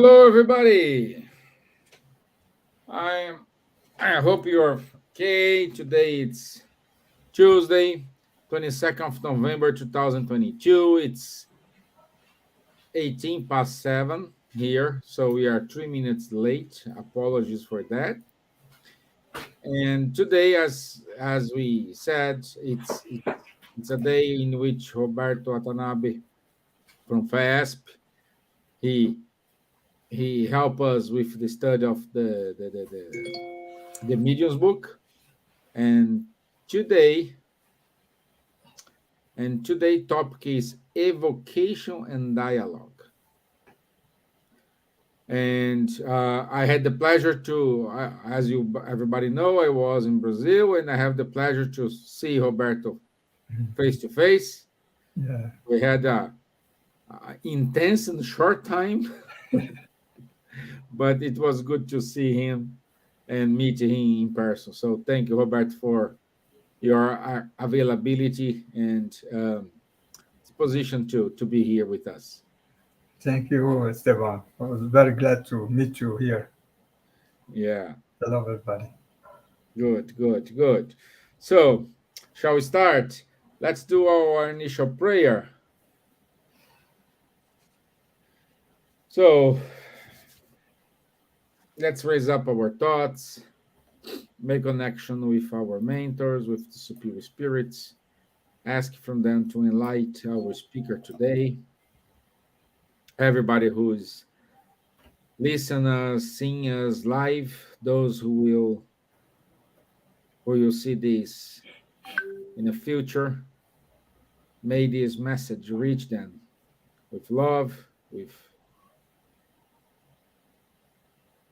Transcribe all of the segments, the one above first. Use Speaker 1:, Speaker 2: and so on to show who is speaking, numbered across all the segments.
Speaker 1: Hello, everybody. I I hope you're okay. Today it's Tuesday, 22nd of November, 2022. It's 18 past 7 here, so we are 3 minutes late. Apologies for that. And today, as we said, it's a day in which Roberto Watanabe from FASP he he helped us with the study of the Medium's book. And today, today topic is evocation and dialogue. And I had the pleasure to, as you everybody know, I was in Brazil, and I have the pleasure to see Roberto face to face.
Speaker 2: Yeah,
Speaker 1: We had a intense and short time, but it was good to see him and meet him in person. So thank you, Roberto, for your availability and position to be here with us.
Speaker 2: thank you, Stevan. I was very glad to meet you here.
Speaker 1: Yeah,
Speaker 2: Hello, everybody.
Speaker 1: good, good, good. So, shall we start? Let's do our initial prayer. So, let's raise up our thoughts, make connection with our mentors, with the superior spirits, ask from them to enlighten our speaker today. Everybody who's listeners, seeing us live, those who will see this in the future, may this message reach them with love, with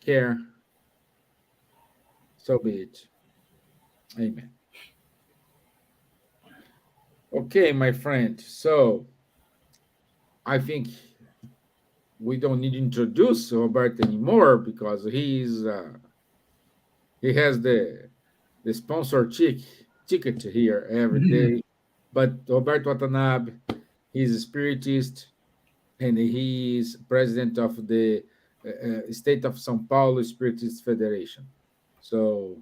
Speaker 1: care. So be it. Amen. Okay, my friend. So I think we don't need to introduce Robert anymore because he has the sponsor ticket here every day. But Robert Watanabe, he's a spiritist and he is president of the State of São Paulo Spiritist Federation. So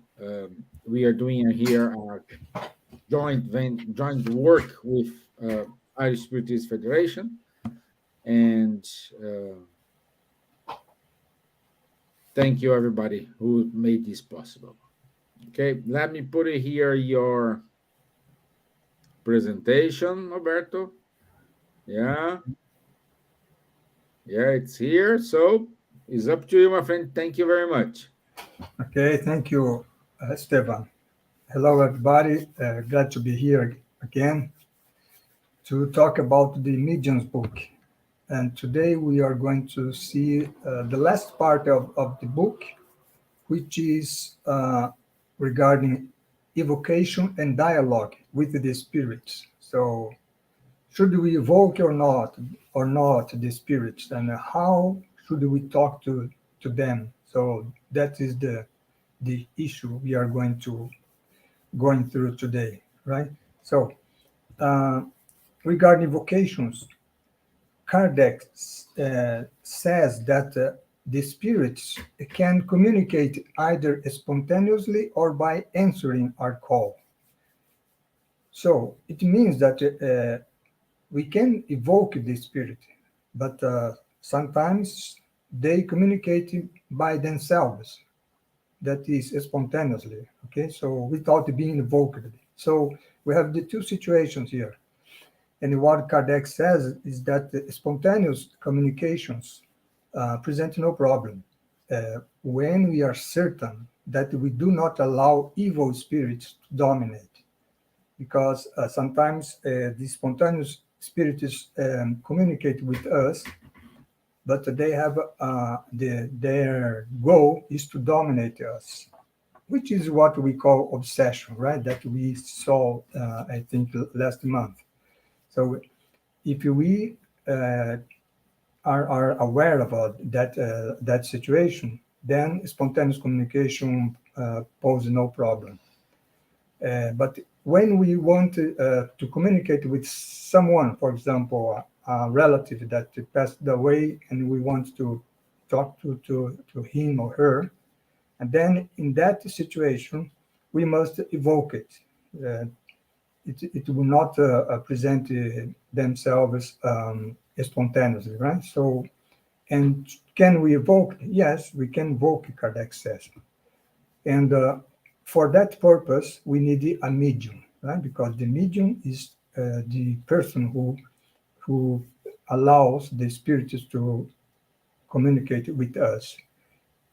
Speaker 1: we are doing here a joint work with Irish Spiritist Federation, and thank you everybody who made this possible. Okay, let me put it here your presentation, Roberto. Yeah, yeah, it's here. So it's up to you, my friend. Thank you very much.
Speaker 2: Okay, thank you, Stevan. Hello, everybody. Glad to be here again to talk about the Medium's book. And today we are going to see the last part of the book, which is regarding evocation and dialogue with the spirits. So, should we evoke or not the spirits, and how should we talk to them? So that is the issue we are going through today, right? So uh, regarding vocations, Kardec says that the spirits can communicate either spontaneously or by answering our call. So it means that we can evoke the spirit, but sometimes they communicate by themselves. That is spontaneously. Okay, so without being evoked. So we have the two situations here. And what Kardec says is that the spontaneous communications present no problem when we are certain that we do not allow evil spirits to dominate. Because sometimes the spontaneous spirits communicate with us, but they have their goal is to dominate us, which is what we call obsession, right? That we saw, I think, last month. So if we are aware about that situation, then spontaneous communication poses no problem. But when we want to communicate with someone, for example, a relative that passed away, and we want talk to him or her. And then in that situation, we must evoke it. Uh, it will not present themselves spontaneously, right? So, and can we evoke? Yes, we can evoke, Kardec says. And for that purpose, we need a medium, right? Because the medium is the person who allows the spirits to communicate with us.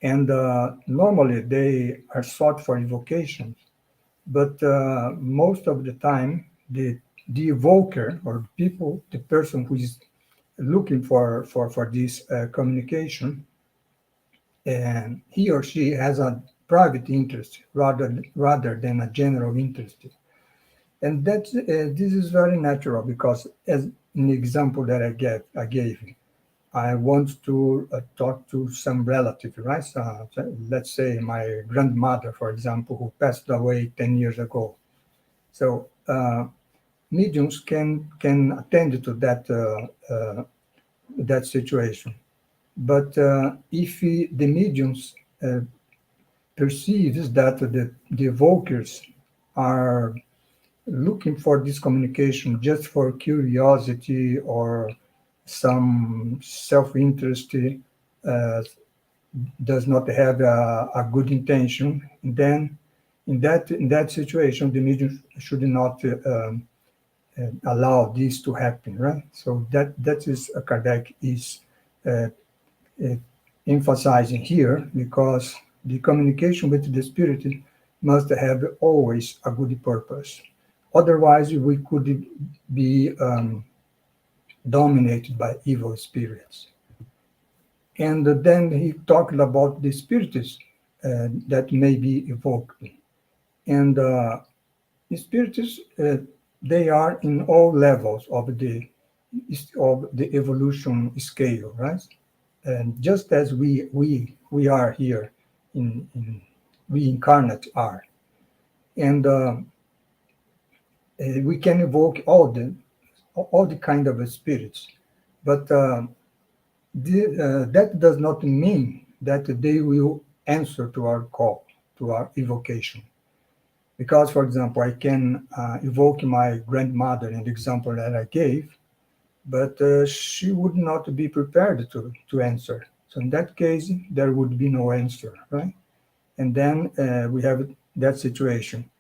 Speaker 2: And normally they are sought for evocation, but most of the time the evoker or people, the person who is looking for this communication, and he or she has a private interest rather than a general interest. And that this is very natural because, as in the example that I gave, I want to talk to some relative, right? So let's say my grandmother, for example, who passed away 10 years ago. So mediums can attend to that situation. But if the mediums perceives that the evokers are looking for this communication just for curiosity or some self-interest, uh, does not have a good intention, then in that situation, the medium should not allow this to happen, right? So that is Kardec is uh, uh, emphasizing here, because the communication with the spirit must have always a good purpose. Otherwise, we could be dominated by evil spirits. And then he talked about the spirits that may be evoked. And the spirits, they are in all levels of the evolution scale, right? And just as we are here in we incarnate are, and we can evoke all the kind of spirits, but that does not mean that they will answer to our call, to our evocation. Because, for example, I can evoke my grandmother in the example that I gave, but she would not be prepared to answer. So in that case, there would be no answer, right? And then we have that situation.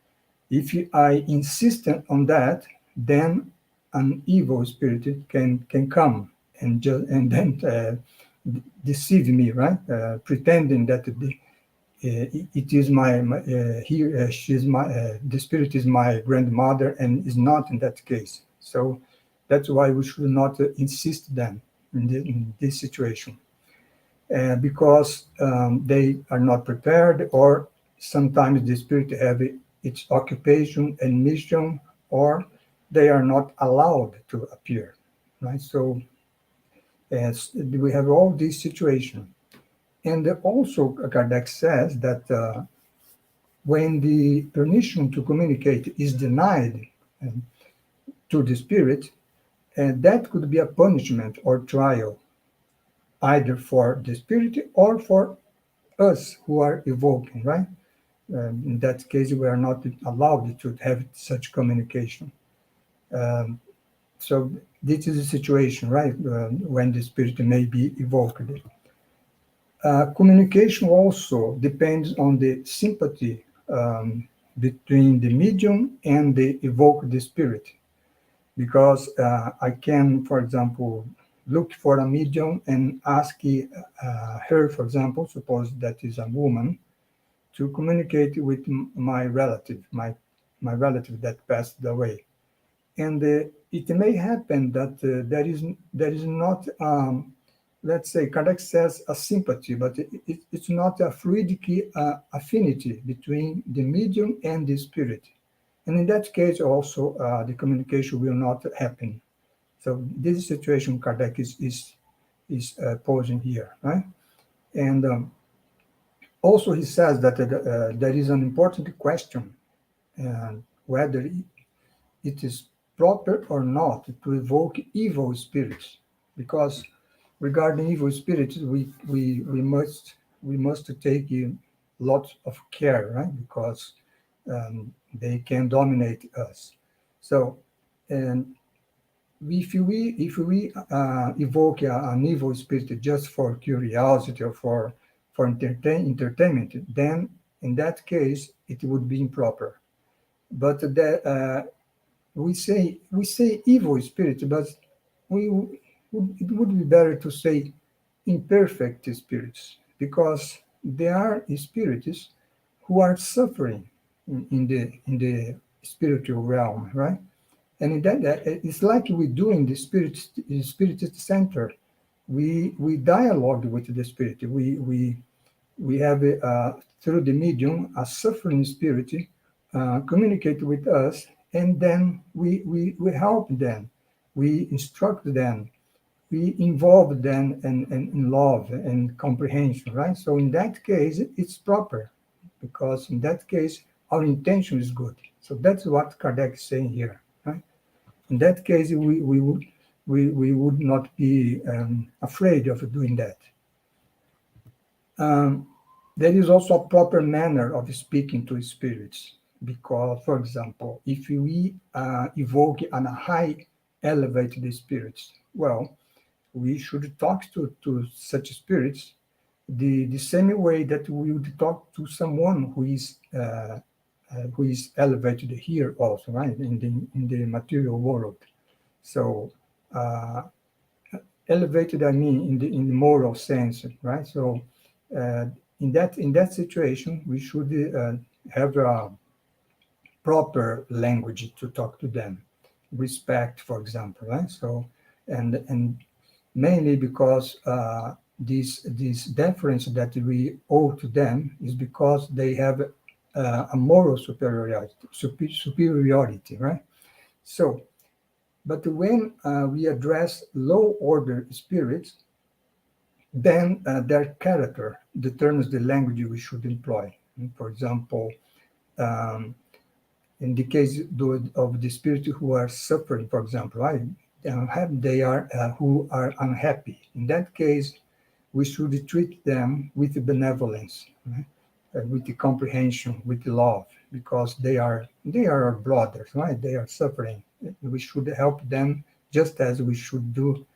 Speaker 2: If I insist on that, then an evil spirit can come and then deceive me, right? Pretending that it is she's the spirit is my grandmother, and is not in that case. So that's why we should not insist then in this situation, because they are not prepared, or sometimes the spirit have its occupation and mission, or they are not allowed to appear, right? So as we have all these situations. And also Kardec says that when the permission to communicate is denied to the spirit, that could be a punishment or trial, either for the spirit or for us who are evoking, right? In that case, we are not allowed to have such communication. Um, so this is a situation, right, when the spirit may be evoked. Communication also depends on the sympathy between the medium and the evoked spirit, because I can, for example, look for a medium and ask her, for example, suppose that is a woman, to communicate with my relative that passed away. And it may happen that there is not, let's say, Kardec says a sympathy, but it's not a fluidic affinity between the medium and the spirit. And in that case, also, the communication will not happen. So this situation Kardec is posing here, right? And also he says that there is an important question, whether it is proper or not to evoke evil spirits, because regarding evil spirits, we must take a lot of care, right? Because they can dominate us. So, and if we evoke an evil spirit just for curiosity or for entertainment, then in that case it would be improper. But we say evil spirit, but it would be better to say imperfect spirits, because there are spirits who are suffering in the spiritual realm, right? And in that, it's like we do in the spirit center. We dialogue with the spirit. We have through the medium a suffering spirit communicate with us, and then we help them, we instruct them, we involve them in love and comprehension, right? So in that case, it's proper, because in that case, our intention is good. So that's what Kardec is saying here, right? In that case, we would not be afraid of doing that. Um, there is also a proper manner of speaking to spirits, because, for example, if we evoke an high elevated spirits, well, we should talk to such spirits the same way that we would talk to someone who is elevated here also, right, in the material world. So uh, elevated, I mean, in the moral sense, right? So uh, in that situation, we should have a proper language to talk to them, respect, for example, right? So and mainly because this deference that we owe to them is because they have a moral superiority, right? So, but when we address low order spirits, then their character determines the language we should employ. For example, um, in the case of the spirits who are suffering, for example, right? They are who are unhappy. In that case, we should treat them with benevolence, right? With the comprehension, with the love, because they are our brothers, right? They are suffering. We should help them just as we should do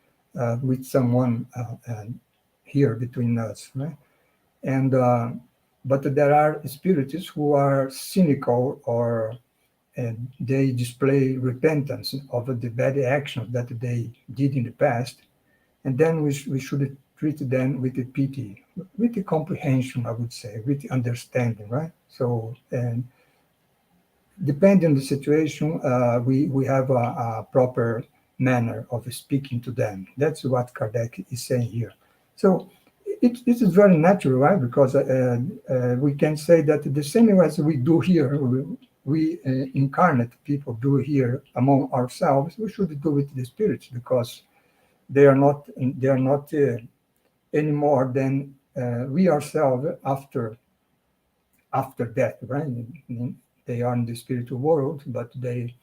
Speaker 2: with someone here between us, right? And but there are spirits who are cynical, or and they display repentance of the bad actions that they did in the past, and then we should treat them with the pity, with the comprehension, I would say, with the understanding, right? So, and depending on the situation, we have a proper manner of speaking to them. That's what Kardec is saying here. So it is very natural, right? Because we can say that the same way as we do here, we incarnate people do here among ourselves, we should do with the spirits, because they are not any more than we ourselves after death, right? They are in the spiritual world, but they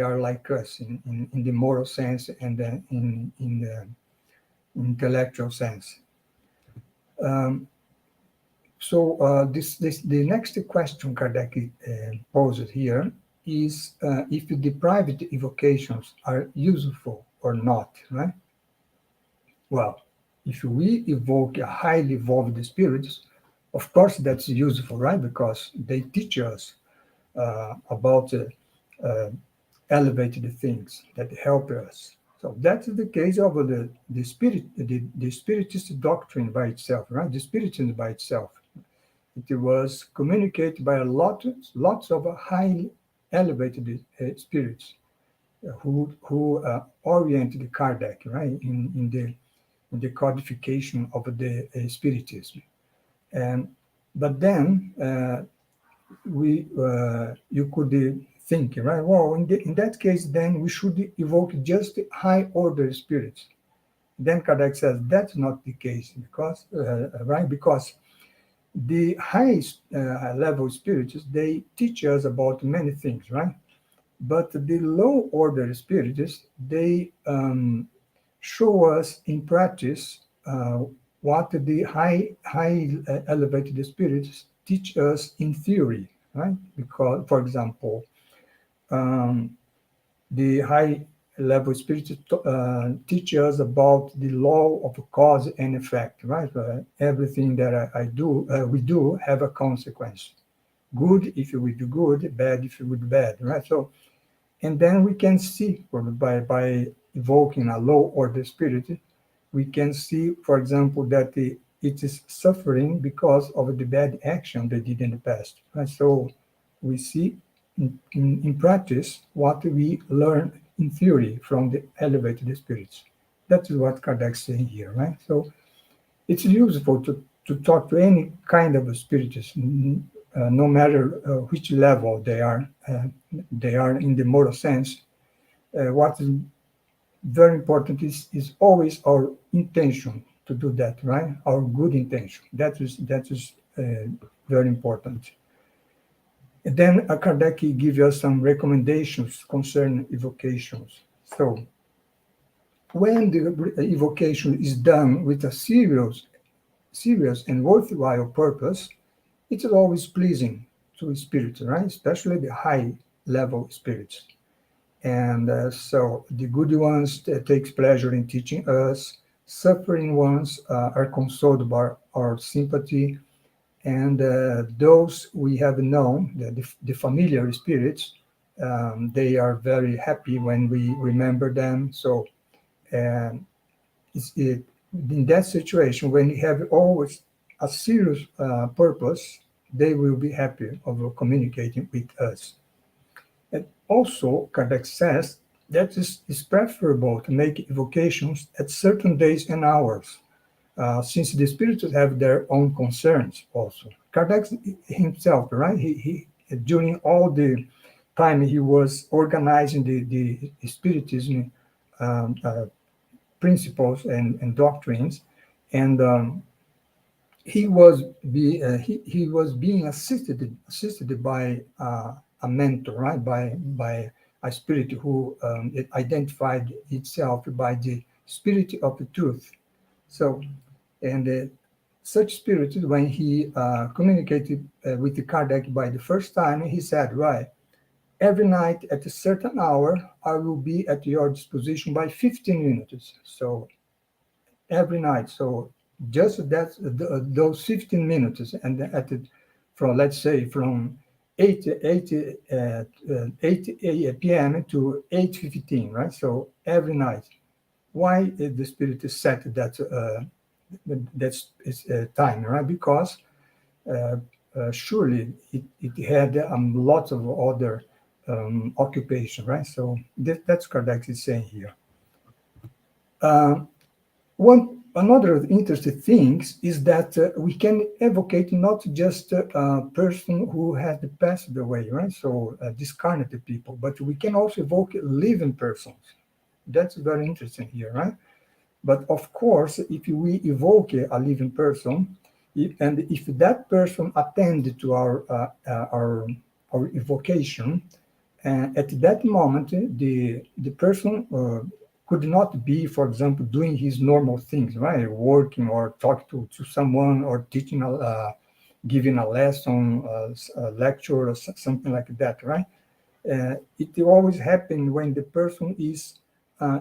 Speaker 2: are like us in the moral sense, and in the intellectual sense. Um, so the next question Kardec poses here is if the private evocations are useful or not, right? Well, if we evoke a highly evolved spirits, of course that's useful, right? Because they teach us about uh, elevated things that help us. So that is the case of the spiritist doctrine by itself, right? The spiritism by itself. It was communicated by lots of highly elevated spirits who oriented Kardec, right, in the codification of the Spiritism. And but then you could think, right? Well, in that case, then we should evoke just high order spirits. Then Kardec says that's not the case, because right, because the highest level spirits, they teach us about many things, right? But the low order spirits, they show us in practice what the high elevated spirits teach us in theory, right? Because, for example, um, the high level spirits teach us about the law of cause and effect, right? Everything that I do, we do, have a consequence. Good if you will do good, bad if you will do bad, right? So, and then we can see by evoking a low order spirit, we can see, for example, that it is suffering because of the bad action they did in the past. Right? So we see in practice what we learn in theory from the elevated spirits. That is what Kardec is saying here, right? So it's useful to talk to any kind of spirits, no matter which level they are in the moral sense. What is very important is always our intention to do that, right? Our good intention. That is very important. And then Kardec gives us some recommendations concerning evocations. So when the evocation is done with a serious and worthwhile purpose, it is always pleasing to spirits, right? Especially the high level spirits. And so the good ones takes pleasure in teaching us. Suffering ones are consoled by our sympathy, and those we have known, the familiar spirits, they are very happy when we remember them. So um, in that situation, when you have always a serious purpose, they will be happy of communicating with us. And also, Kardec says that it's preferable to make evocations at certain days and hours, since the spirits have their own concerns also. Kardec himself, right? He during all the time he was organizing the Spiritism uh, principles and doctrines, and he was being assisted by a mentor, right? By a spirit who it identified itself by the spirit of the truth. So, and such spirit, when he communicated with the Kardec by the first time, he said, right, every night at a certain hour, I will be at your disposition by 15 minutes. So every night. So just those 15 minutes, and at the, from let's say from 8 p.m. to 8:15, right? So every night. Why the spirit is set that's time, right? Because uh, surely it had lots of other occupation, right? So that's Kardec is saying here. Uh, One another interesting thing is that we can evocate not just a person who has passed away, right? So discarnate people, but we can also evoke living persons. That's very interesting here, right? But of course, if we evoke a living person, and if that person attend to our evocation, at that moment, the person could not be, for example, doing his normal things, right? Working or talk to someone or teaching, giving a lesson, a lecture, or something like that, right? It always happens when the person is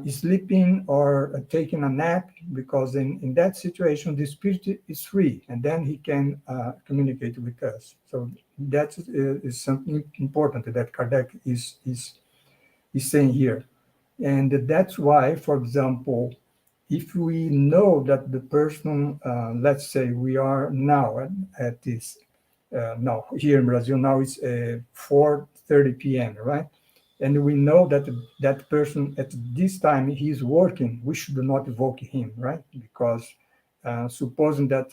Speaker 2: sleeping or taking a nap, because in that situation the spirit is free and then he can communicate with us. So that is something important that Kardec is saying here. And that's why, for example, if we know that the person, let's say we are now at this, now here in Brazil, now it's 4:30 p.m., right? And we know that that person at this time he's working, we should not evoke him, right? Because supposing that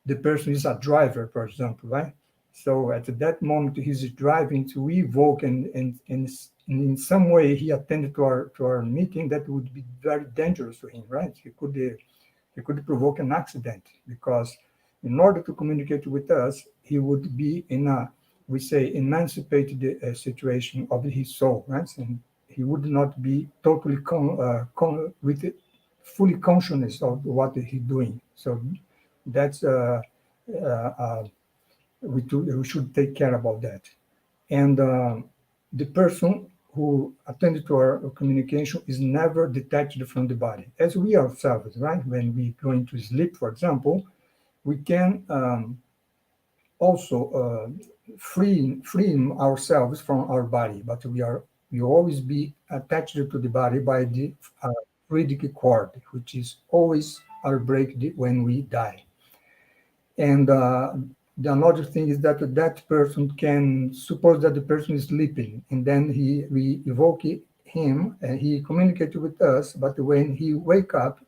Speaker 2: the person is a driver, for example, right? So at that moment he's driving to evoke, and in some way he attended to our meeting, that would be very dangerous to him, right? He could provoke an accident, because in order to communicate with us, he would be in a, we say, emancipated situation of his soul, right? And he would not be totally with it, fully conscious of what he's doing. So that's uh, uh, we should take care about that. And the person who attended to our communication is never detached from the body, as we ourselves, right? When we go into sleep, for example, we can also free ourselves from our body, but we always be attached to the body by the Vedic cord, which is always our when we die. And the another thing is that that person can suppose that the person is sleeping, and then we evoke him, and he communicates with us. But when he wake up,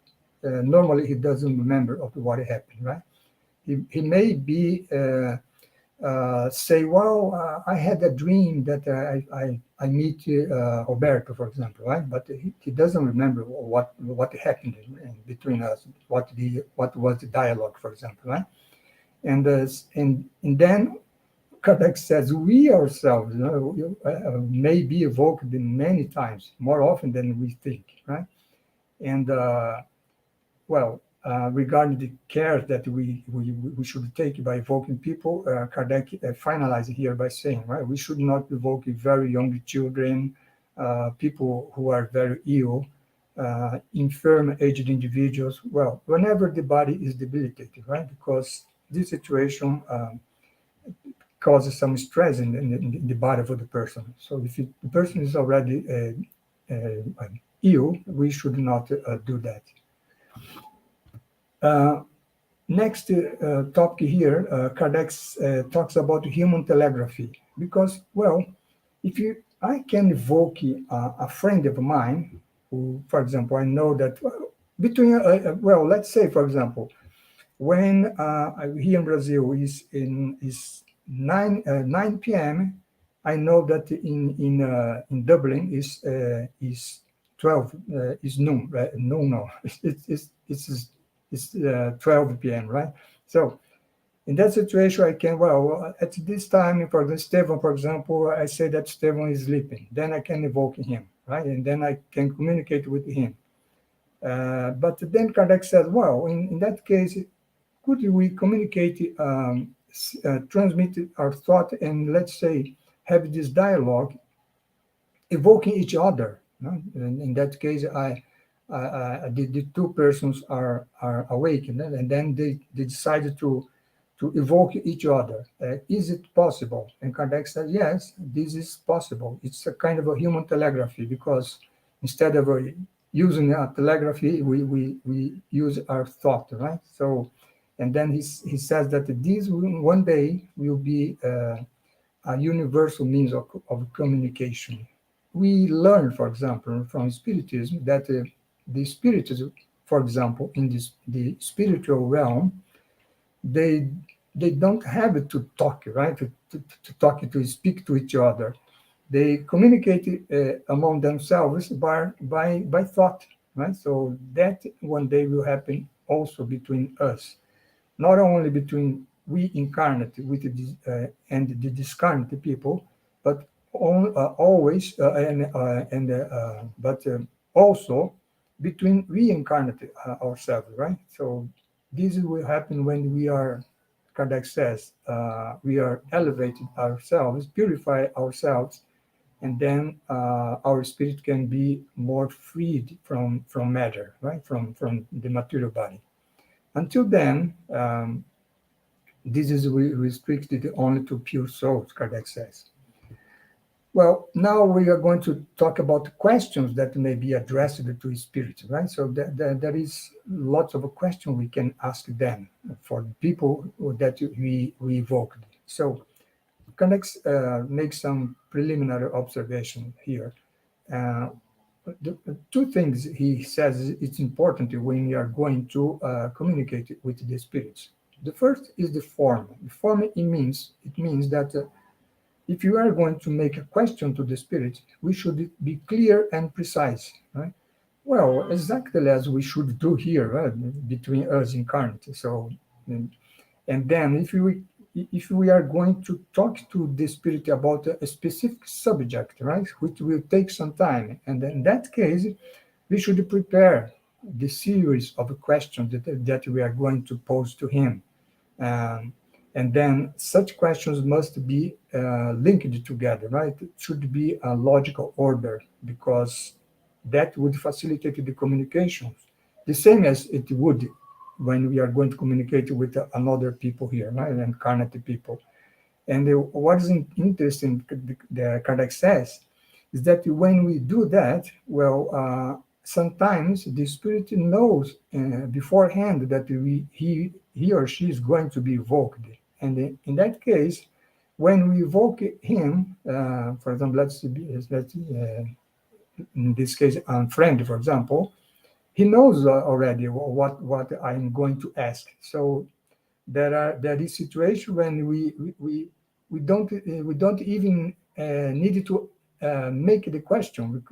Speaker 2: normally he doesn't remember of what happened, right? He may be say, well, I had a dream that I meet Roberto, for example, right? But he doesn't remember what happened between us, what was the dialogue, for example, right? And then Kardec says we ourselves, may be evoked many times, more often than we think, right? And regarding the care that we should take by evoking people, Kardec finalized here by saying, right, we should not evoke very young children, people who are very ill, infirm, aged individuals. Well, whenever the body is debilitated, right, because this situation causes some stress in the body of the person. So if the person is already ill, we should not do that. Next topic here, Kardec talks about human telegraphy, because, well, I can evoke a friend of mine who, for example, I know that between, let's say, for example, when here in Brazil is 9 p.m., I know that in Dublin is 12 is noon, right? No, it's 12 p.m., right? So in that situation, I can, at this time, for example, Stevan, for example, I say that Stevan is sleeping. Then I can evoke him, right? And then I can communicate with him. But then Kardec says, well, in that case, could we communicate, transmit our thought, and let's say have this dialogue, evoking each other? No? In that case, the two persons are awakened, and then they decided to evoke each other. Is it possible? And Kardec said, yes, this is possible. It's a kind of a human telegraphy, because instead of using a telegraphy, we use our thought, right? So, and then he says that this one day will be a universal means of communication. We learn, for example, from Spiritism that the spirits, for example, in the spiritual realm, they don't have to talk, right? To speak to each other. They communicate among themselves by thought, right? So that one day will happen also between us, not only between we incarnate with and the discarnate people, but always also between reincarnate ourselves, right? So this will happen when we are, Kardec says, we are elevated ourselves, purify ourselves, and then our spirit can be more freed from matter, right? From the material body. Until then, this is restricted only to pure souls, Kardec says. Well, now we are going to talk about questions that may be addressed to spirits, right? So there is lots of questions we can ask them for the people that we evoked. So Kardec makes some preliminary observation here. The two things he says it's important when we are going to communicate with the spirits. The first is the form. The form, it means that if you are going to make a question to the spirit, we should be clear and precise, right? Well, exactly as we should do here, right? Between us incarnate. So, and then if we are going to talk to the spirit about a specific subject, right, which will take some time, and in that case, we should prepare the series of questions that we are going to pose to him. Um, and then such questions must be linked together, right? It should be a logical order because that would facilitate the communications, the same as it would when we are going to communicate with another people here, right? Incarnate people. And what is interesting, the Kardec says, is that when we do that, well, sometimes the spirit knows beforehand that he or she is going to be evoked. And in that case, when we evoke him, for example, let's in this case, a friend, for example, he knows already what I'm going to ask. So there is situation when we don't even need to make the question.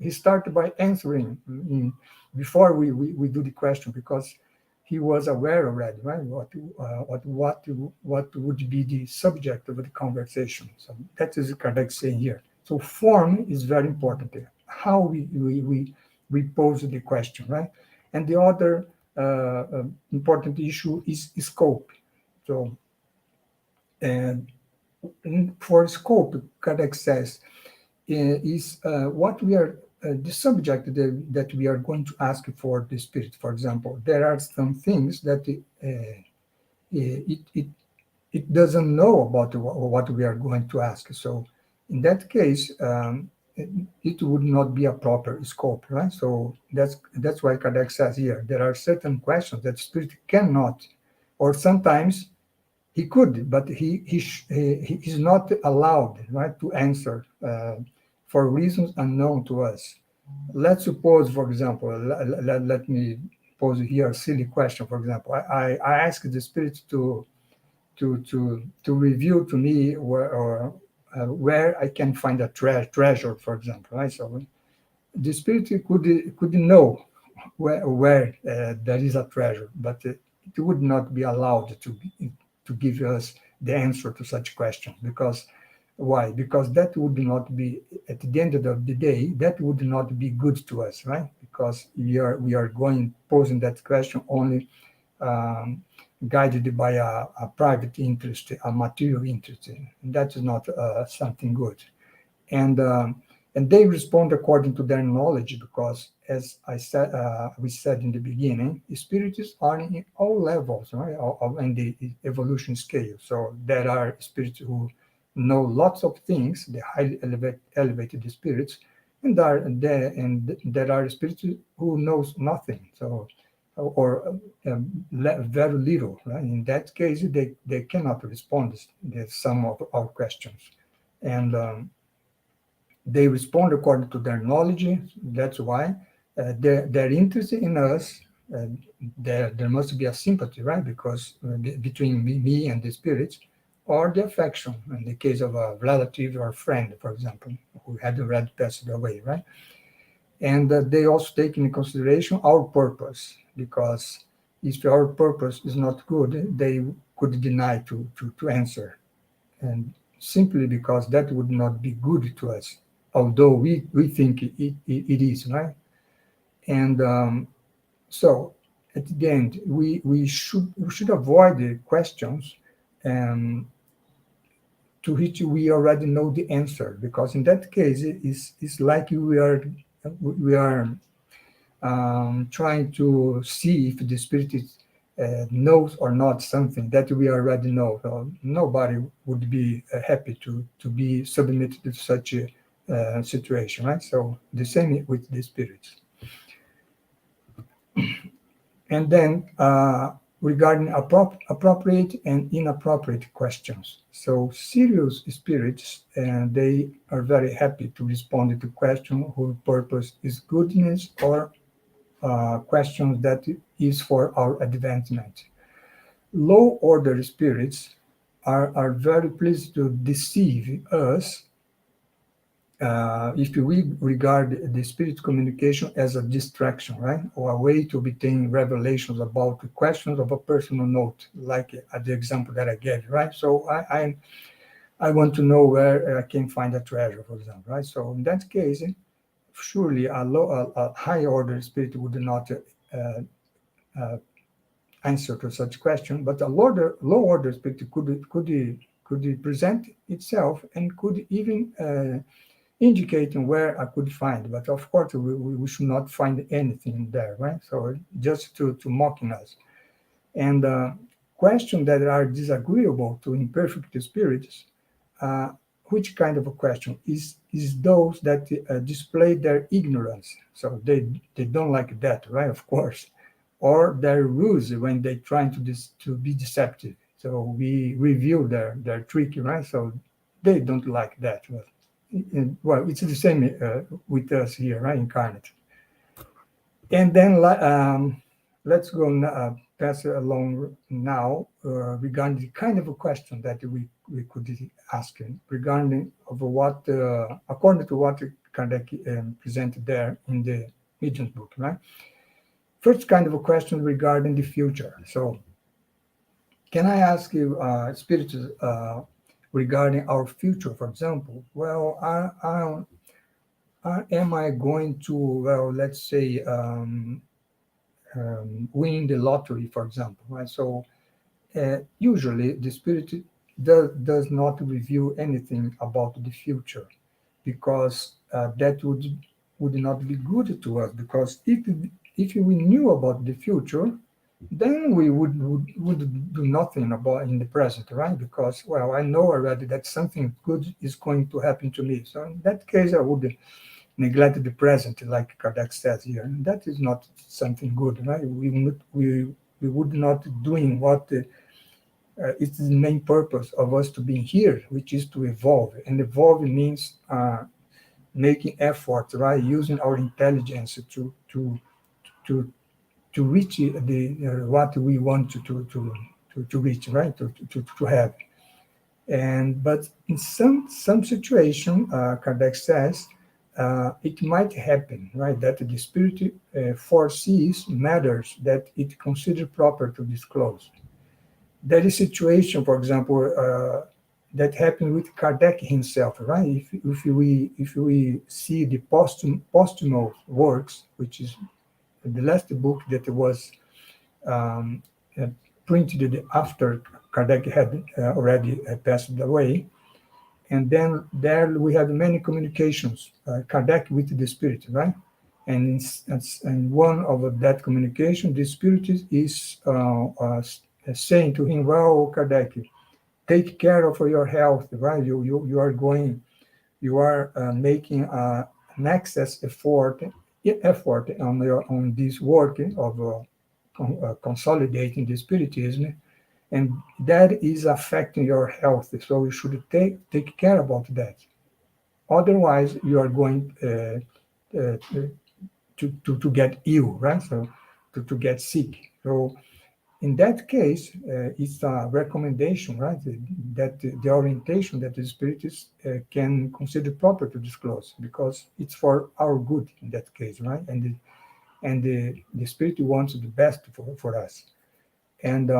Speaker 2: He started by answering before we do the question because he was aware already, right? What would be the subject of the conversation. So that is Kardec saying here. So form is very important there. How we pose the question, right? And the other important issue is scope. So, and for scope, Kardec says, is what we are, the subject that we are going to ask for the spirit. For example, there are some things that it doesn't know about what we are going to ask. So, in that case, it would not be a proper scope, right? So that's why Kardec says here there are certain questions that spirit cannot, or sometimes he could, but he is not allowed, right, to answer for reasons unknown to us. Let's suppose, for example, let me pose here a silly question. For example, I ask the spirit to reveal to me where I can find a treasure, for example. Right? So the spirit could know where there is a treasure, but it would not be allowed to give us the answer to such questions because why? Because that would not be at the end of the day that would not be good to us, right? Because we are going posing that question only um, guided by a private interest, a material interest. And that is not something good. And and they respond according to their knowledge because, as I said, we said in the beginning, spirits are in all levels, right, in the evolution scale. So there are spirits who know lots of things, the highly elevated spirits, and there are spirits who knows nothing. So or very little. Right? In that case, they cannot respond to some of our questions. And they respond according to their knowledge. That's why their interest in us, there must be a sympathy, right? Because between me and the spirits, or the affection, in the case of a relative or friend, for example, who had already passed away, right? And they also take into consideration our purpose, because if our purpose is not good, they could deny to answer, and simply because that would not be good to us, although we think it is, right? And so at the end, we should avoid the questions um, to which we already know the answer, because in that case, it's like we are trying to see if the spirit knows or not something that we already know. So nobody would be happy to be submitted to such a situation, right? So the same with the spirits. And then regarding appropriate and inappropriate questions. So serious spirits, they are very happy to respond to questions whose purpose is goodness or questions that is for our advancement. Low order spirits are very pleased to deceive us if we regard the spirit communication as a distraction, right? Or a way to obtain revelations about the questions of a personal note, like the example that I gave, right? So I want to know where I can find a treasure, for example, right? So in that case, surely a high order spirit would not uh, answer to such question, but a low order spirit could present itself and could even indicating where I could find. But of course, we should not find anything there, right? So just to mocking us. And questions that are disagreeable to imperfect spirits, uh, which kind of a question is those that display their ignorance. So they don't like that, right? Of course, or their ruse when they trying to be deceptive. So we reveal their trick, right? So they don't like that. Well, it's the same with us here, right? Incarnate. And then let's go pass it along now regarding the kind of a question that we could be asking regarding of what, according to what Kardec presented there in the Medium's book, right? First kind of a question regarding the future. So can I ask you, Spirit, regarding our future, for example? Well, am I going to, well, let's say, win the lottery, for example, right? So usually the spirit does not reveal anything about the future because that would not be good to us. Because if we knew about the future, then we would do nothing about in the present, right? Because well, I know already that something good is going to happen to me. So in that case, I would neglect the present, like Kardec says here. And that is not something good, right? We would not doing what it's the main purpose of us to be here, which is to evolve. And evolve means making effort, right? Using our intelligence to to reach the what we want to reach, right? To have. And but in some situation, Kardec says it might happen, right, that the spirit foresees matters that it considers proper to disclose. There is situation, for example, that happened with Kardec himself, right? If we see the posthumous works, which is the last book that was um, uh, printed after Kardec had already passed away. And then there we have many communications, Kardec with the spirit, right? And one of that communication, the spirit is saying to him, well, Kardec, take care of your health, right? You are going, you are making an excess effort on this work of consolidating the spiritism, and that is affecting your health. So you should take care about that. Otherwise, you are going to get ill, right? So to get sick. So in that case, it's a recommendation, right? That the orientation that the spirits can consider proper to disclose because it's for our good in that case, right? And the spirit wants the best for us. And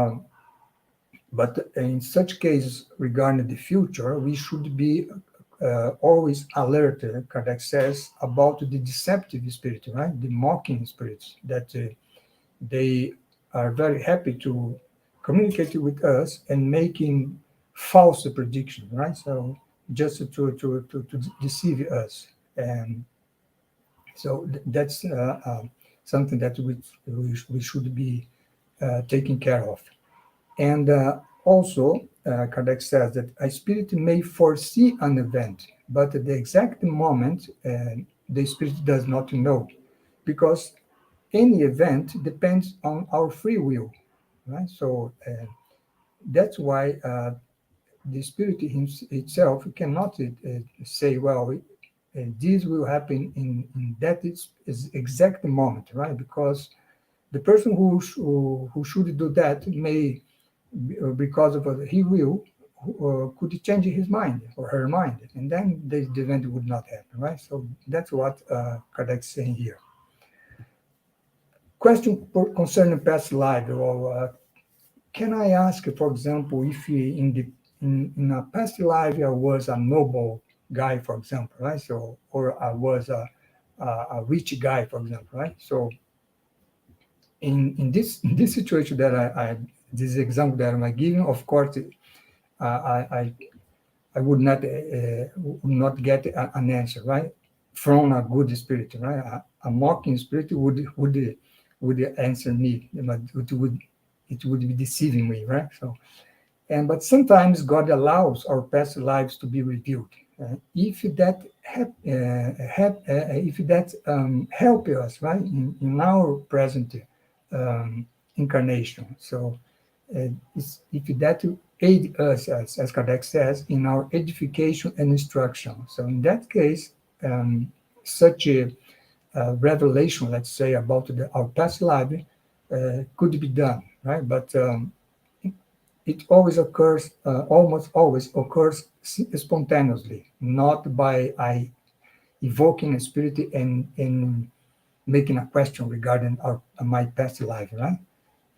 Speaker 2: but in such cases regarding the future, we should be always alert, Kardec says, about the deceptive spirit, right? The mocking spirits that they are very happy to communicate with us and making false predictions, right? So just to deceive us. And so that's something that we should be taking care of. And also, Kardec says that a spirit may foresee an event, but at the exact moment, the spirit does not know, because any event depends on our free will, right? So that's why the spirit itself cannot say, well, this will happen in that is exact moment, right? Because the person who should do that may because of he will could change his mind or her mind, and then the event would not happen, right? So that's what Kardec is saying here. Question concerning past life. Well, can I ask, for example, if in a past life I was a noble guy, for example, right? So, or I was a rich guy, for example, right? So in this situation that I this example that I'm giving, of course, I I would not get an answer, right, from a good spirit, right? A mocking spirit would answer me, but it would be deceiving me, right? So, but sometimes God allows our past lives to be revealed. If that if that help us, right, in our present incarnation. So if that aid us, as Kardec says, in our edification and instruction. So in that case, such a revelation, let's say, about our past life could be done, right? But it always occurs, almost always occurs spontaneously, not by I evoking a spirit and making a question regarding my past life, right?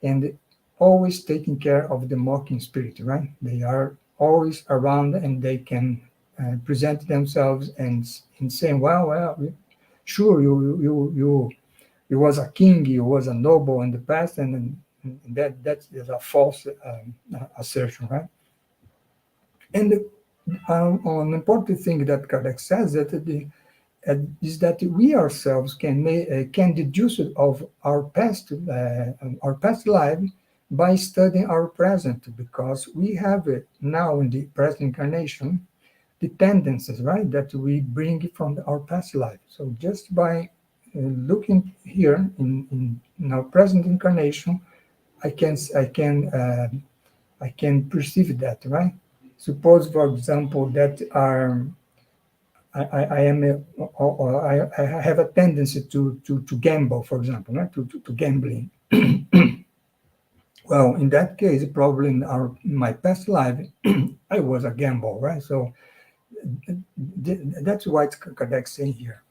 Speaker 2: And always taking care of the mocking spirit, right? They are always around and they can present themselves and saying, well, sure, you was a king, you was a noble in the past, and that is a false assertion, right? And an important thing that Kardec says that is that we ourselves can deduce it of our past life by studying our present, because we have it now in the present incarnation, the tendencies, right, that we bring from our past life. So just by looking here in our present incarnation, I can I can I can perceive that, right? Suppose, for example, that I am or I have a tendency to gamble, for example, right? To gambling. Well, in that case, probably in my past life, I was a gambler, right? So that's what Kardec saying here.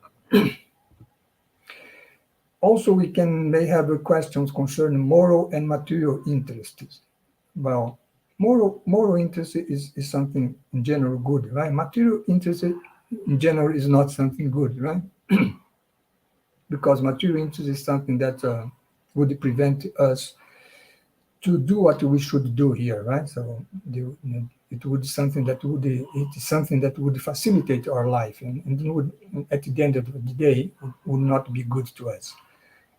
Speaker 2: Also, we may have questions concerning moral and material interests. Well, moral interest is something in general good, right? Material interest in general is not something good, right? Because material interest is something that would prevent us to do what we should do here, right? So it would something that would it is something that would facilitate our life, and it would, at the end of the day, would not be good to us.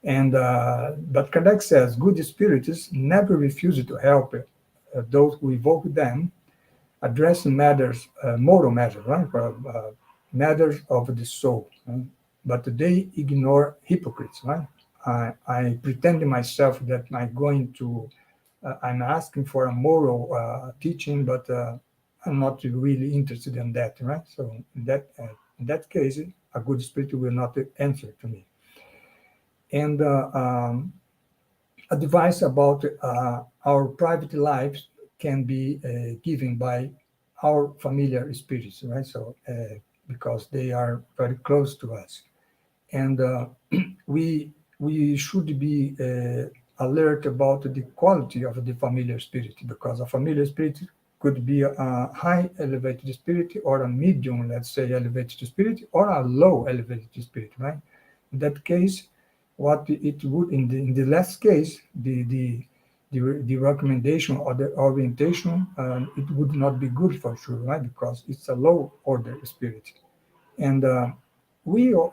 Speaker 2: And but Kardec says good spirits never refuse to help those who evoke them, addressing matters, moral matters, right? Matters of the soul. But they ignore hypocrites, right? I pretend to myself that I'm asking for a moral teaching, but I'm not really interested in that, right? So in that case, a good spirit will not answer to me. And advice about our private lives can be given by our familiar spirits, right? So because they are very close to us, and we we should be alert about the quality of the familiar spirit, because a familiar spirit could be a high elevated spirit or a medium, let's say, elevated spirit, or a low elevated spirit, right? In that case, what it would in the last case, the recommendation or the orientation, it would not be good for sure, right? Because it's a low order spirit. And we all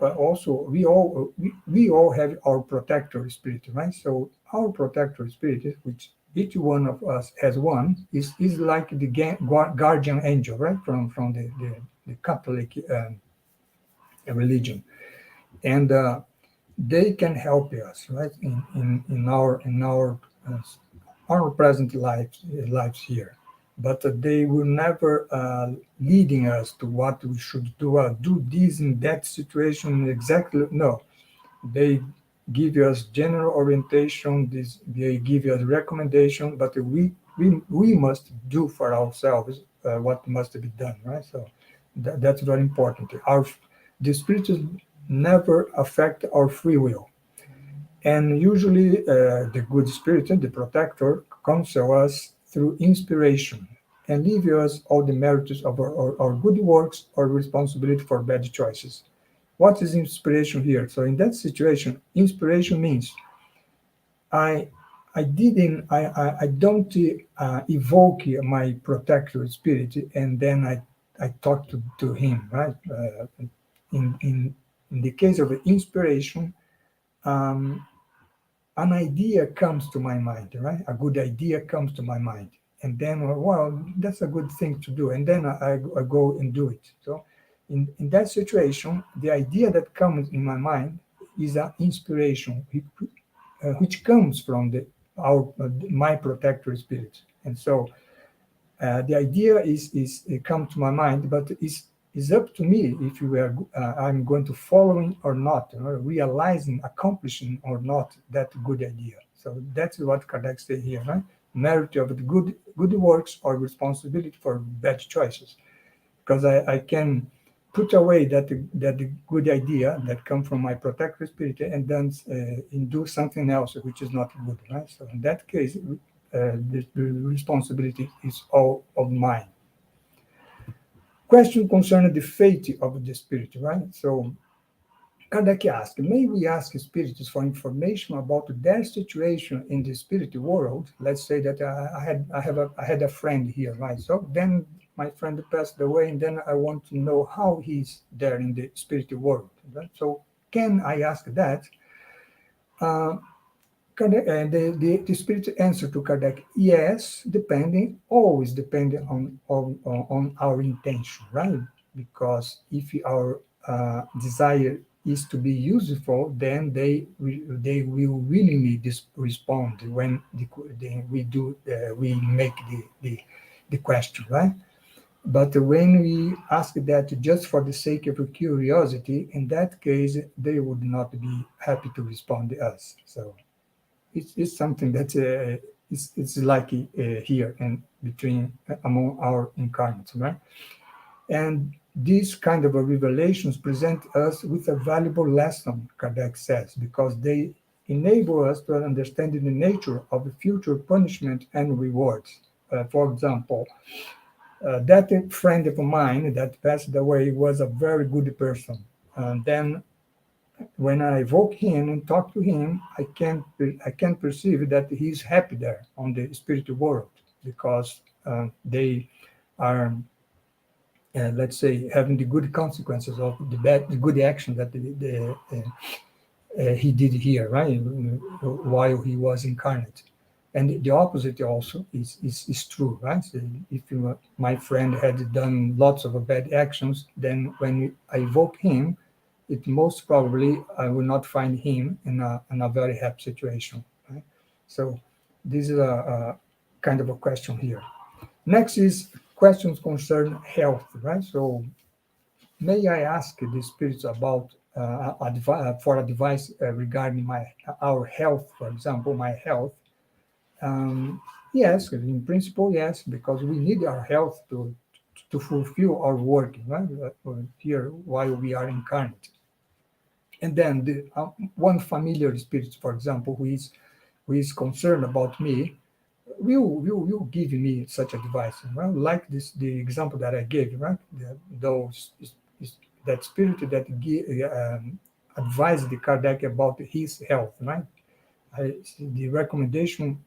Speaker 2: have our protector spirit, right? So our protector spirit, which each one of us has one, is like the guardian angel, right, from the Catholic religion. And they can help us, right, uh, our present lives here. But they will never leading us to what we should do. Do this in that situation exactly. No, they give us general orientation. They give us recommendation, but we must do for ourselves what must be done, right? So that's very important. The spirits never affect our free will. And usually, the good spirit, the protector, counsel us through inspiration and leave us all the merits of our good works or responsibility for bad choices. What is inspiration here? So in that situation, inspiration means I I don't evoke my protector spirit and then I talk to him, right? In, in in the case of inspiration, um, an idea comes to my mind, right? A good idea comes to my mind, and then well, that's a good thing to do, and then I go and do it. So, in that situation, the idea that comes in my mind is an inspiration, which comes from the our my protector spirit, and so the idea is it come to my mind, but is up to me if you are I'm going to following or not, realizing, accomplishing or not that good idea. So that's what Kardec say here, right? Merit of the good works or responsibility for bad choices. Because I can put away that the good idea that come from my protector spirit and then and do something else which is not good, right? So in that case, the responsibility is all of mine. Question concerning the fate of the spirit, right? So Kardec asked, may we ask spirits for information about their situation in the spirit world? Let's say that I had a friend here, right? So then my friend passed away, and then I want to know how he's there in the spirit world. Right? So can I ask that? Uh, the spirit answer to Kardec, yes, always depending on our intention, right? Because if our desire is to be useful, then they will willingly respond when we make the question, right? But when we ask that just for the sake of curiosity, in that case, they would not be happy to respond to us. So it's something that it's like here and between among our incarnates, right? And these kind of revelations present us with a valuable lesson, Kardec says, because they enable us to understand the nature of future punishment and rewards. For example, that friend of mine that passed away was a very good person. And then when I evoke him and talk to him, I can perceive that he's happy there on the spiritual world because they are, let's say, having the good consequences of the good action that he did here, right, while he was incarnate. And the opposite also is true, right? So if my friend had done lots of bad actions, then when I evoke him, it most probably I will not find him in a very happy situation. Right? So this is a kind of a question here. Next is questions concern health, right? So may I ask the spirits about for advice regarding our health, for example, my health? Um, yes, in principle, yes, because we need our health to fulfill our work, right? Here while we are incarnate. And then one familiar spirit, for example, who is concerned about me, will give me such advice. Well, like this, the example that I gave, right? That spirit that advised the Kardec about his health, right? The recommendation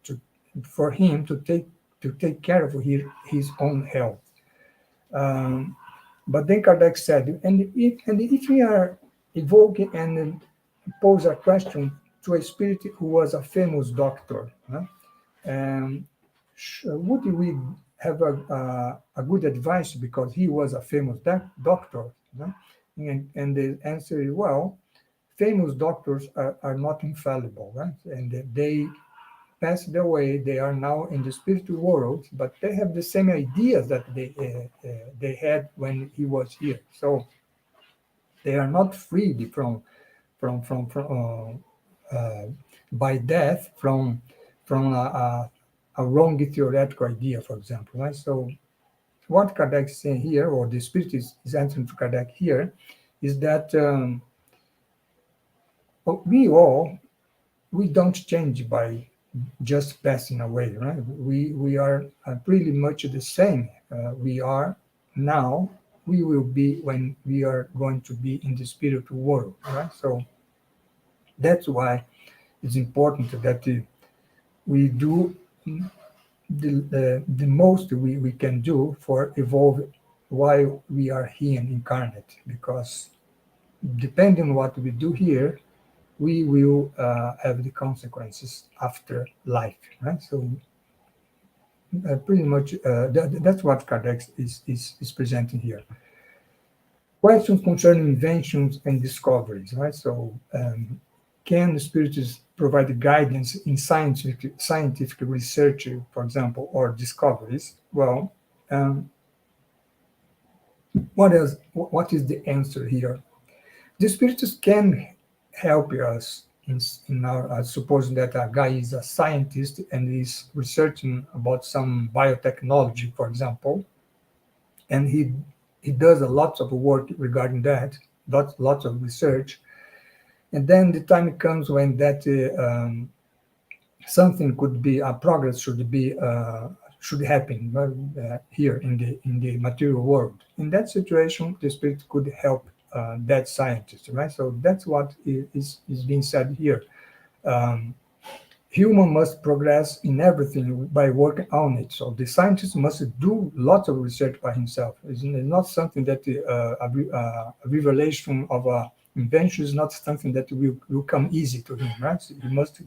Speaker 2: for him to take care of his own health. Um, but then Kardec said, and if we are evoking and pose a question to a spirit who was a famous doctor, huh? um, would we have a good advice because he was a famous doctor? Huh? And the answer is, well, famous doctors are not infallible, right? And they passed away. They are now in the spiritual world, but they have the same ideas that they had when he was here. So they are not freed from by death from a wrong theoretical idea, for example. Right? So what Kardec is saying here, or the spirit is answering to Kardec here, is that we don't change by just passing away, right? We are pretty much the same. We are now we will be when we are going to be in the spiritual world, right? So that's why it's important that we do the most we can do for evolve while we are here incarnate, because depending on what we do here, we will have the consequences after life, right? So pretty much that's what Kardec is presenting here. Questions concerning inventions and discoveries, right? So can the spirits provide guidance in scientific research, for example, or discoveries? Well, um, what is the answer here? The spirits can help us in our supposing that a guy is a scientist and is researching about some biotechnology, for example, and he does a lot of work regarding that, lots of research, and then the time comes when that something could be a progress should happen here in the material world. In that situation, the spirit could help that scientist, right? So that's what is being said here. Um, Human must progress in everything by working on it. So the scientist must do lots of research by himself. It's not something that a revelation of a invention is not something that will come easy to him, right? So he must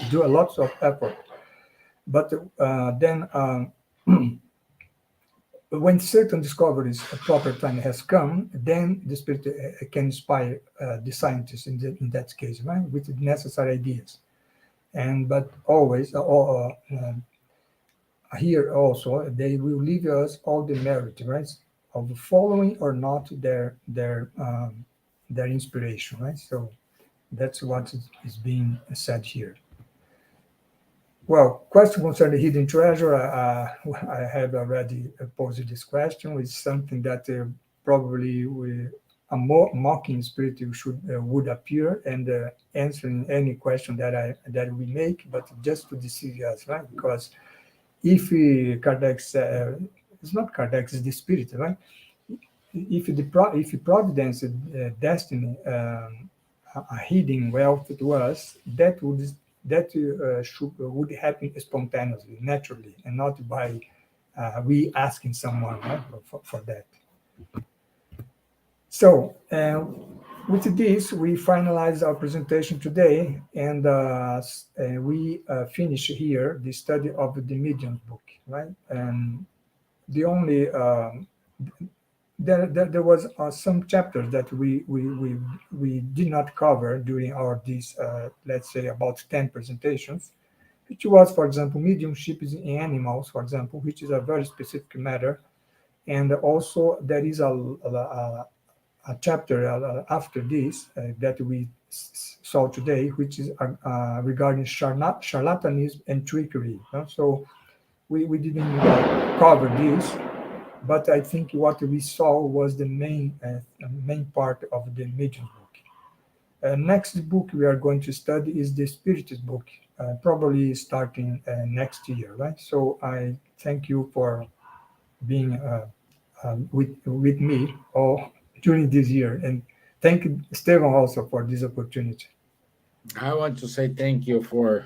Speaker 2: do a lot of effort. But then when certain discoveries, a proper time has come, then the spirit can inspire the scientist in that case, right, with the necessary ideas. And but always, here also, they will leave us all the merit, right, of following or not their inspiration, right? So that's what is being said here. Well, question concerning hidden treasure, I have already posed this question. It's something that probably a more mocking spirit should would appear and answering any question that we make, but just to deceive us, right? Because if Kardec, it's not Kardec, it's the spirit, right? If providence, destiny, a hidden wealth to us, would happen spontaneously, naturally, and not by we asking someone, right, for that. So with this, we finalize our presentation today, and we finish here the study of the Medium book, right? And the only there was some chapters that we did not cover during our these let's say about 10 presentations, which was, for example, mediumship in animals, for example, which is a very specific matter. And also there is a chapter after this that we saw today, which is regarding charlatanism and trickery. So we didn't cover this, but I think what we saw was the main part of the medium book. Next book we are going to study is the Spiritist book, probably starting next year, right? So I thank you for being with me all during this year, and thank Stevan also for this opportunity.
Speaker 1: I want to say thank you for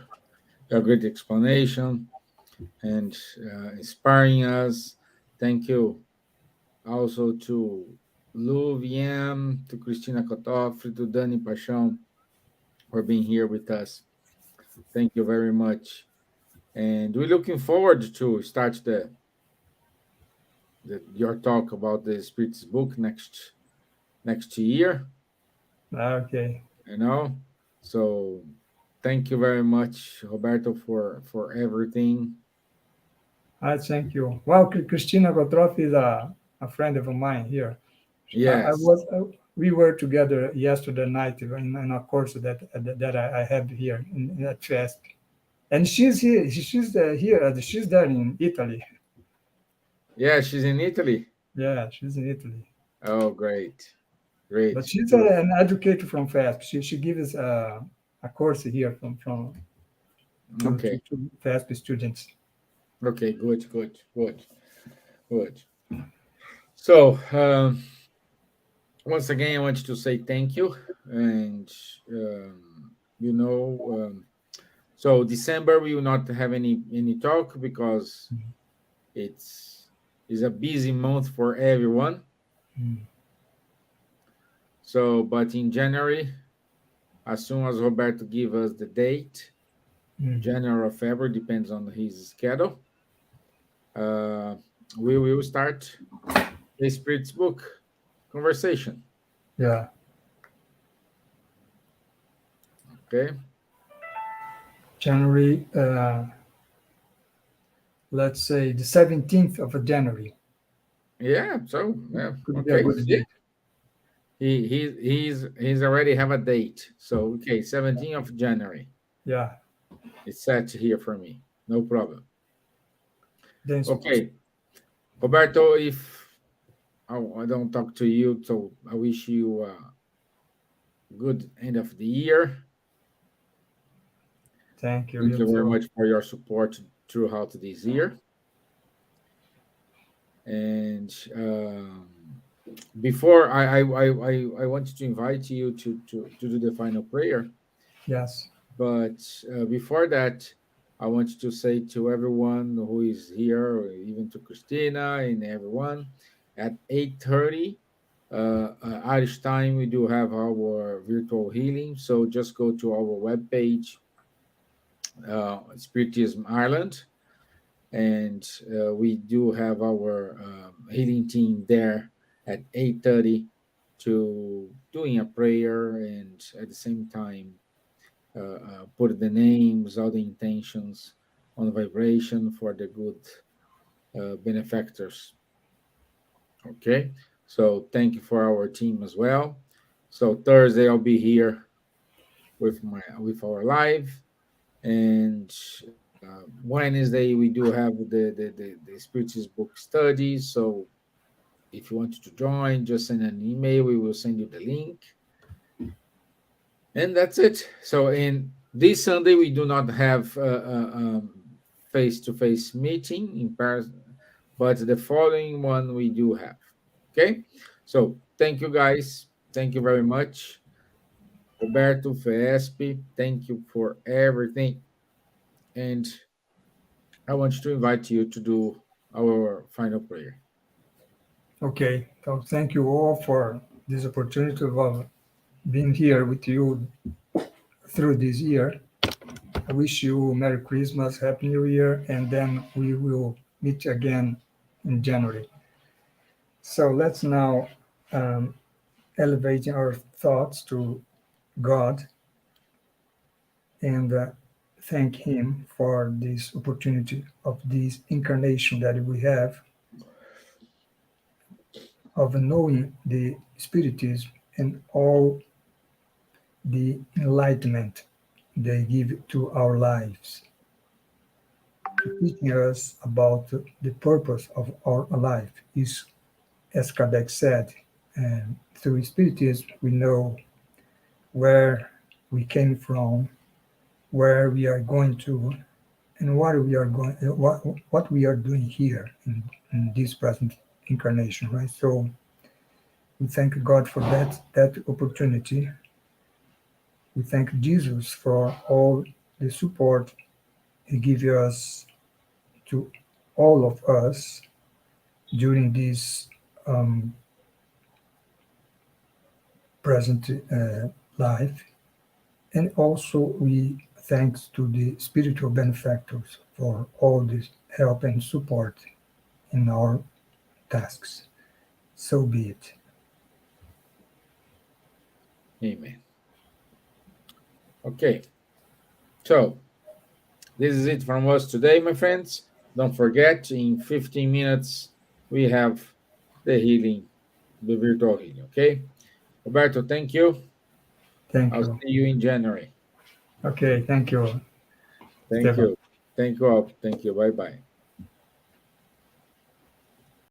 Speaker 1: your great explanation and inspiring us. Thank you also to Lu VM, to Cristina Kotofri, to Dani Paixão for being here with us. Thank you very much. And we're looking forward to start your talk about the Spirits book next year.
Speaker 2: Okay.
Speaker 1: You know, so thank you very much, Roberto, for everything.
Speaker 2: I thank you. Well, Christina Gotroff is a friend of mine here. I
Speaker 1: Yes,
Speaker 2: was we were together yesterday night in a course that I had here in that fest, and she's here. She's here. She's there in Italy.
Speaker 1: yeah, she's in Italy.
Speaker 2: Yeah, she's in Italy.
Speaker 1: Oh, great,
Speaker 2: But
Speaker 1: great,
Speaker 2: she's
Speaker 1: beautiful.
Speaker 2: an educator from FASP. She gives a course here from
Speaker 1: Okay,
Speaker 2: to FASP students.
Speaker 1: okay, good, good, good, good. So, once again, I want to say thank you. And, you know, so December we will not have any talk because it's is a busy month for everyone.
Speaker 2: Mm,
Speaker 1: So, but in January, as soon as Roberto give us the date,
Speaker 2: mm.
Speaker 1: January or February, depends on his schedule, uh, we will start the Spirit's book conversation.
Speaker 2: Yeah,
Speaker 1: Okay.
Speaker 2: January, let's say the 17th of January.
Speaker 1: Yeah. So, yeah.
Speaker 2: Could be a
Speaker 1: Okay.
Speaker 2: good
Speaker 1: See,
Speaker 2: date.
Speaker 1: he's already have a date. So okay, 17th of January.
Speaker 2: Yeah.
Speaker 1: It's set here for me. No problem.
Speaker 2: Then,
Speaker 1: Okay, Roberto. If I don't talk to you, so I wish you a good end of the year.
Speaker 2: thank you.
Speaker 1: Thank
Speaker 2: You
Speaker 1: you very
Speaker 2: too.
Speaker 1: much for your support throughout this year. And before I wanted to invite you to do the final prayer.
Speaker 2: Yes.
Speaker 1: But before that, I want to say to everyone who is here, or even to Christina and everyone, at 8:30 Irish time, we do have our virtual healing. So just go to our webpage, Spiritism Ireland, and we do have our healing team there at 8:30 to doing a prayer, and at the same time put the names, all the intentions on the vibration for the good benefactors. Okay, so thank you for our team as well. So Thursday I'll be here with our live, and Wednesday we do have the spirituals book study. So if you want to join, just send an email. We will send you the link. And that's it. So in this Sunday, we do not have face-to-face meeting in Paris, but the following one we do have. Okay. So thank you guys. Thank you very much. Roberto Fespi, thank you for everything. And I want to invite you to do our final prayer.
Speaker 2: Okay. So thank you all for this opportunity of being here with you through this year. I wish you Merry Christmas, Happy New Year, and then we will meet again in January. So let's now um, elevate our thoughts to God and thank Him for this opportunity of this incarnation that we have of knowing the Spiritism and all the enlightenment they give to our lives, teaching us about the purpose of our life is, as Kardec said, through Spiritism we know where we came from, where we are going to, and what we are doing here in this present incarnation, right? So we thank God for that opportunity. We thank Jesus for all the support He gives us to all of us during this um, present life. And also we thanks to the spiritual benefactors for all this help and support in our tasks. So be it.
Speaker 1: Amen. Okay. So this is it from us today, my friends. Don't forget, in 15 minutes, we have the healing, the virtual healing. Okay. Roberto, thank you.
Speaker 2: Thank
Speaker 1: I'll
Speaker 2: you.
Speaker 1: see you in January.
Speaker 2: Okay, thank you,
Speaker 1: Thank
Speaker 2: Stevan.
Speaker 1: you. Thank you all. Thank you. Bye bye.